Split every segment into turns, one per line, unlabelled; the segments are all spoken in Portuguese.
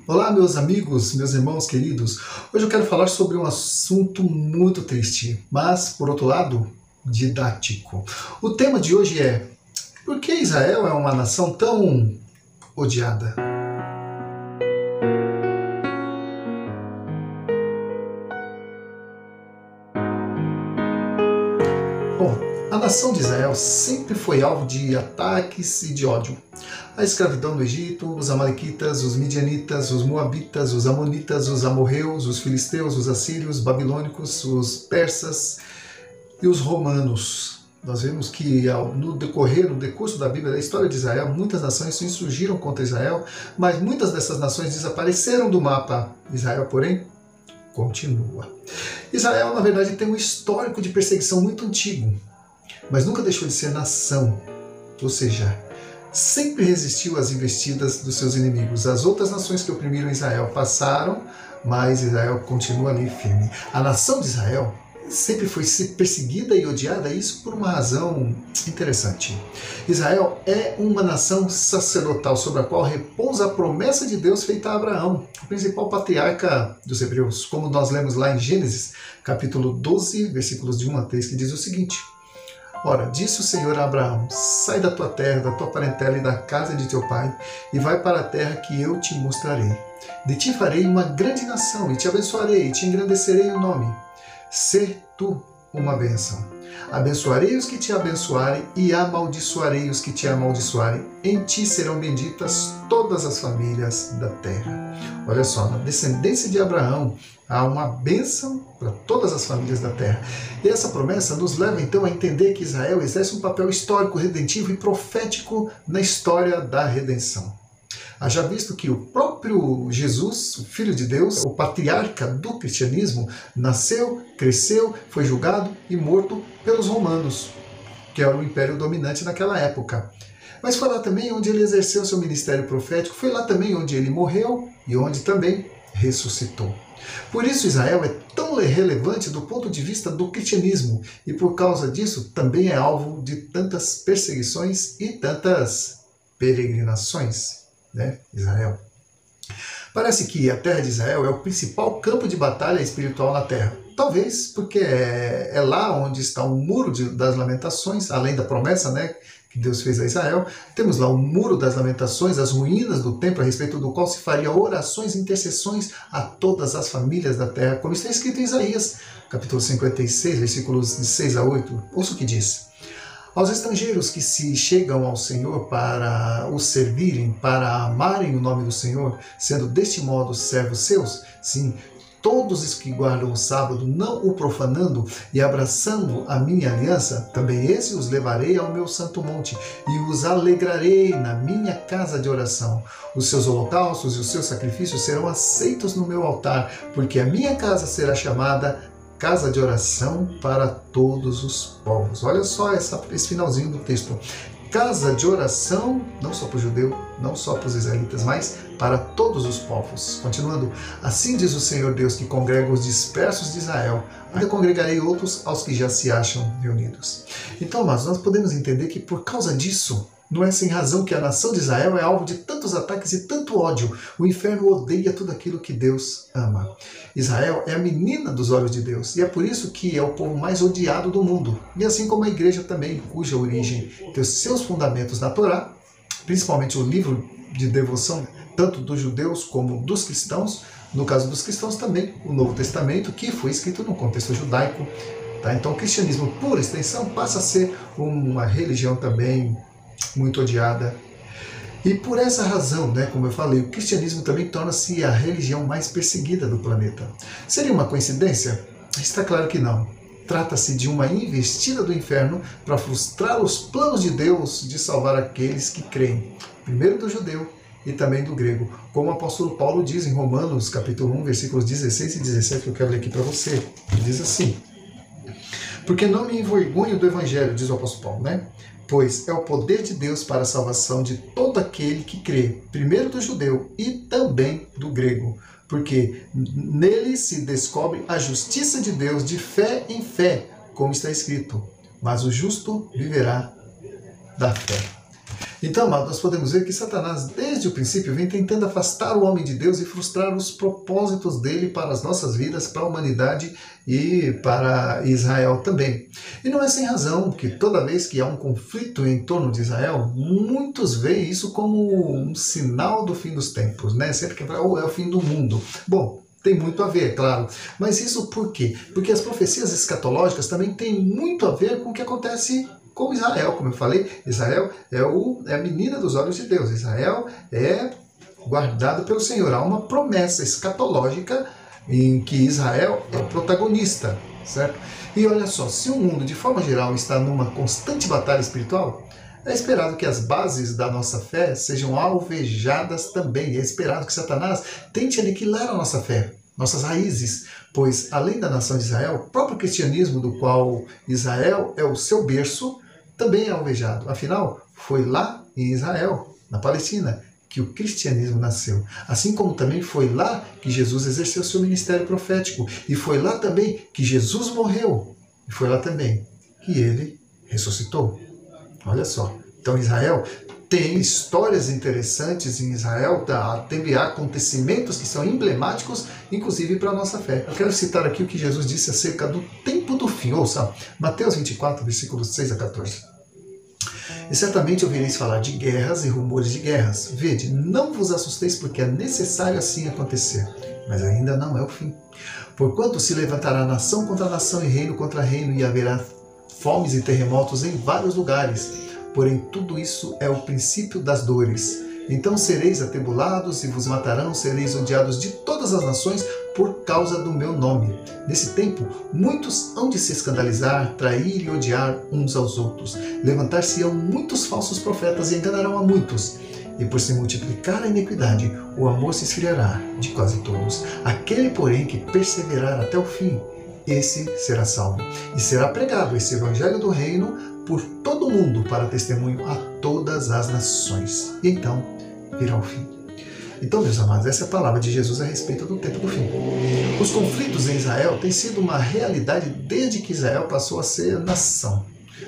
Olá, meus amigos, meus irmãos queridos. Hoje eu quero falar sobre um assunto muito triste, mas, por outro lado, didático. O tema de hoje é: por que Israel é uma nação tão odiada? Bom, a nação de Israel sempre foi alvo de ataques e de ódio. A escravidão no Egito, os amalequitas, os midianitas, os moabitas, os amonitas, os amorreus, os filisteus, os assírios, os babilônicos, os persas e os romanos. Nós vemos que no decurso da Bíblia, da história de Israel, muitas nações se insurgiram contra Israel, mas muitas dessas nações desapareceram do mapa. Israel, porém, continua. Israel, na verdade, tem um histórico de perseguição muito antigo, mas nunca deixou de ser nação, ou seja, sempre resistiu às investidas dos seus inimigos. As outras nações que oprimiram Israel passaram, mas Israel continua ali firme. A nação de Israel sempre foi perseguida e odiada, isso por uma razão interessante. Israel é uma nação sacerdotal sobre a qual repousa a promessa de Deus feita a Abraão, o principal patriarca dos hebreus, como nós lemos lá em Gênesis, capítulo 12, versículos de 1 a 3, que diz o seguinte: Ora, disse o Senhor a Abraão: sai da tua terra, da tua parentela e da casa de teu pai, e vai para a terra que eu te mostrarei. De ti farei uma grande nação, e te abençoarei, e te engrandecerei o nome. Ser tu uma bênção. Abençoarei os que te abençoarem, e amaldiçoarei os que te amaldiçoarem. Em ti serão benditas todas as famílias da terra. Olha só, na descendência de Abraão, há uma bênção para todas as famílias da terra. E essa promessa nos leva então a entender que Israel exerce um papel histórico, redentivo e profético na história da redenção. Haja visto que o próprio Jesus, o Filho de Deus, o patriarca do cristianismo, nasceu, cresceu, foi julgado e morto pelos romanos, que era o império dominante naquela época. Mas foi lá também onde ele exerceu seu ministério profético, foi lá também onde ele morreu e onde também ressuscitou. Por isso Israel é tão relevante do ponto de vista do cristianismo e por causa disso também é alvo de tantas perseguições e tantas peregrinações, né? Israel. Parece que a terra de Israel é o principal campo de batalha espiritual na terra. Talvez porque é lá onde está o muro das lamentações, além da promessa, né, que Deus fez a Israel. Temos lá o muro das lamentações, as ruínas do templo, a respeito do qual se faria orações e intercessões a todas as famílias da terra, como está escrito em Isaías, capítulo 56, versículos de 6 a 8. Ouça o que diz: aos estrangeiros que se chegam ao Senhor para o servirem, para amarem o nome do Senhor, sendo deste modo servos seus, sim, todos os que guardam o sábado, não o profanando e abraçando a minha aliança, também esse os levarei ao meu santo monte e os alegrarei na minha casa de oração. Os seus holocaustos e os seus sacrifícios serão aceitos no meu altar, porque a minha casa será chamada casa de oração para todos os povos. Olha só esse finalzinho do texto. Casa de oração, não só para o judeu, não só para os israelitas, mas para todos os povos. Continuando, assim diz o Senhor Deus, que congrega os dispersos de Israel, ainda congregarei outros aos que já se acham reunidos. Então, mas nós podemos entender que por causa disso, não é sem razão que a nação de Israel é alvo de tantos ataques e tanto ódio. O inferno odeia tudo aquilo que Deus ama. Israel é a menina dos olhos de Deus, e é por isso que é o povo mais odiado do mundo. E assim como a igreja também, cuja origem tem os seus fundamentos na Torá, principalmente o livro de devoção, tanto dos judeus como dos cristãos, no caso dos cristãos também, o Novo Testamento, que foi escrito no contexto judaico. Tá? Então o cristianismo, por extensão, passa a ser uma religião também muito odiada. E por essa razão, né, como eu falei, o cristianismo também torna-se a religião mais perseguida do planeta. Seria uma coincidência? Está claro que não. Trata-se de uma investida do inferno para frustrar os planos de Deus de salvar aqueles que creem, primeiro do judeu e também do grego. Como o apóstolo Paulo diz em Romanos, capítulo 1, versículos 16 e 17, que eu quero ler aqui para você. Ele diz assim: porque não me envergonho do evangelho, diz o apóstolo Paulo, né? Pois é o poder de Deus para a salvação de todo aquele que crê, primeiro do judeu e também do grego, porque nele se descobre a justiça de Deus de fé em fé, como está escrito, mas o justo viverá da fé. Então, amados, nós podemos ver que Satanás, desde o princípio, vem tentando afastar o homem de Deus e frustrar os propósitos dele para as nossas vidas, para a humanidade e para Israel também. E não é sem razão que toda vez que há um conflito em torno de Israel, muitos veem isso como um sinal do fim dos tempos, né? Sempre que é o fim do mundo. Bom, tem muito a ver, claro. Mas isso por quê? Porque as profecias escatológicas também têm muito a ver com o que acontece com Israel. Como eu falei, Israel é a menina dos olhos de Deus. Israel é guardado pelo Senhor. Há uma promessa escatológica em que Israel é o protagonista, certo? E olha só, se o mundo, de forma geral, está numa constante batalha espiritual, é esperado que as bases da nossa fé sejam alvejadas também. É esperado que Satanás tente aniquilar a nossa fé, nossas raízes, pois, além da nação de Israel, o próprio cristianismo, do qual Israel é o seu berço, também é alvejado. Afinal, foi lá em Israel, na Palestina, que o cristianismo nasceu. Assim como também foi lá que Jesus exerceu seu ministério profético. E foi lá também que Jesus morreu. E foi lá também que ele ressuscitou. Olha só. Então Israel tem histórias interessantes em Israel, tem acontecimentos que são emblemáticos, inclusive para a nossa fé. Eu quero citar aqui o que Jesus disse acerca do tempo do fim. Ouça, Mateus 24, versículos 6 a 14. E certamente ouvireis falar de guerras e rumores de guerras. Vede, não vos assusteis, porque é necessário assim acontecer. Mas ainda não é o fim. Porquanto se levantará nação contra nação e reino contra reino, e haverá fomes e terremotos em vários lugares. Porém, tudo isso é o princípio das dores. Então sereis atribulados e vos matarão, sereis odiados de todas as nações por causa do meu nome. Nesse tempo, muitos hão de se escandalizar, trair e odiar uns aos outros. Levantar-se-ão muitos falsos profetas e enganarão a muitos. E por se multiplicar a iniquidade, o amor se esfriará de quase todos. Aquele, porém, que perseverar até o fim, esse será salvo. E será pregado esse evangelho do reino por todo o mundo para testemunho a todas as nações. E então virá o fim. Então, meus amados, essa é a palavra de Jesus a respeito do tempo do fim. Os conflitos em Israel têm sido uma realidade desde que Israel passou a ser nação.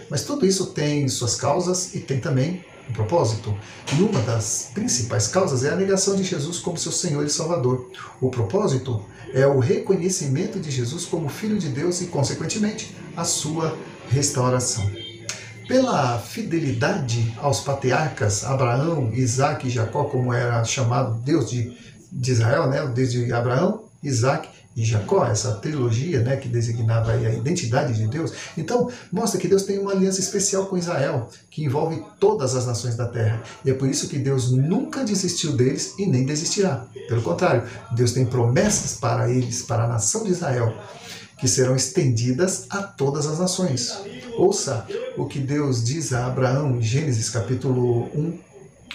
Mas tudo isso tem suas causas e tem também um propósito. E uma das principais causas é a negação de Jesus como seu Senhor e Salvador. O propósito é o reconhecimento de Jesus como Filho de Deus e, consequentemente, a sua restauração. Pela fidelidade aos patriarcas Abraão, Isaac e Jacó, como era chamado Deus de Israel, né? O Deus de Abraão, Isaac e Jacó, essa trilogia, né, que designava aí a identidade de Deus. Então, mostra que Deus tem uma aliança especial com Israel, que envolve todas as nações da terra. E é por isso que Deus nunca desistiu deles e nem desistirá. Pelo contrário, Deus tem promessas para eles, para a nação de Israel, que serão estendidas a todas as nações. Ouça o que Deus diz a Abraão em Gênesis capítulo 1,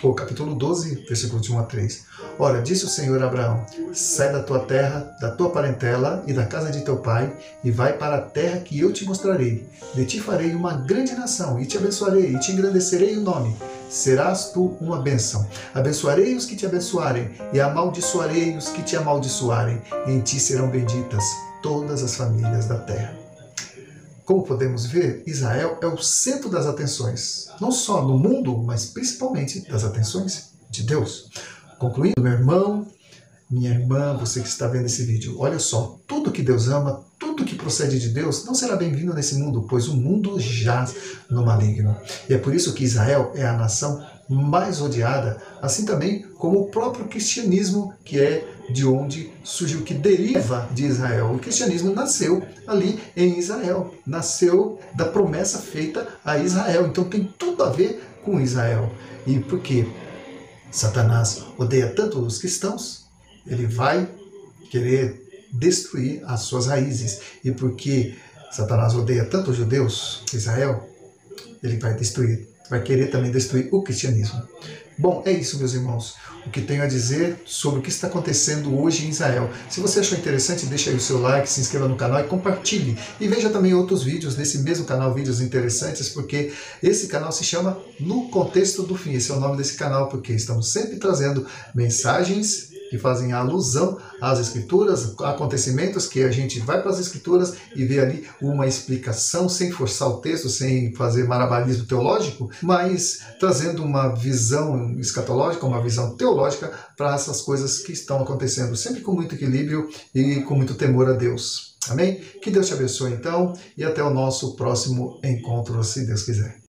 ou capítulo 12, versículos de 1 a 3. Ora, disse o Senhor a Abraão: sai da tua terra, da tua parentela e da casa de teu pai, e vai para a terra que eu te mostrarei. De ti farei uma grande nação, e te abençoarei, e te engrandecerei o nome. Serás tu uma bênção. Abençoarei os que te abençoarem, e amaldiçoarei os que te amaldiçoarem. Em ti serão benditas todas as famílias da terra. Como podemos ver, Israel é o centro das atenções, não só no mundo, mas principalmente das atenções de Deus. Concluindo, meu irmão, minha irmã, você que está vendo esse vídeo, olha só, tudo que Deus ama, tudo que procede de Deus, não será bem-vindo nesse mundo, pois o mundo jaz no maligno. E é por isso que Israel é a nação mais odiada, assim também como o próprio cristianismo, que é de onde surgiu, que deriva de Israel. O cristianismo nasceu ali em Israel, nasceu da promessa feita a Israel, então tem tudo a ver com Israel. E por quê? Satanás odeia tanto os cristãos, ele vai querer destruir as suas raízes. E porque Satanás odeia tanto os judeus, Israel, ele vai destruir, vai querer também destruir o cristianismo. Bom, é isso, meus irmãos, o que tenho a dizer sobre o que está acontecendo hoje em Israel. Se você achou interessante, deixa aí o seu like, se inscreva no canal e compartilhe. E veja também outros vídeos nesse mesmo canal, vídeos interessantes, porque esse canal se chama No Contexto do Fim. Esse é o nome desse canal, porque estamos sempre trazendo mensagens que fazem alusão às Escrituras, acontecimentos que a gente vai para as Escrituras e vê ali uma explicação, sem forçar o texto, sem fazer malabarismo teológico, mas trazendo uma visão escatológica, uma visão teológica para essas coisas que estão acontecendo, sempre com muito equilíbrio e com muito temor a Deus. Amém? Que Deus te abençoe então e até o nosso próximo encontro, se Deus quiser.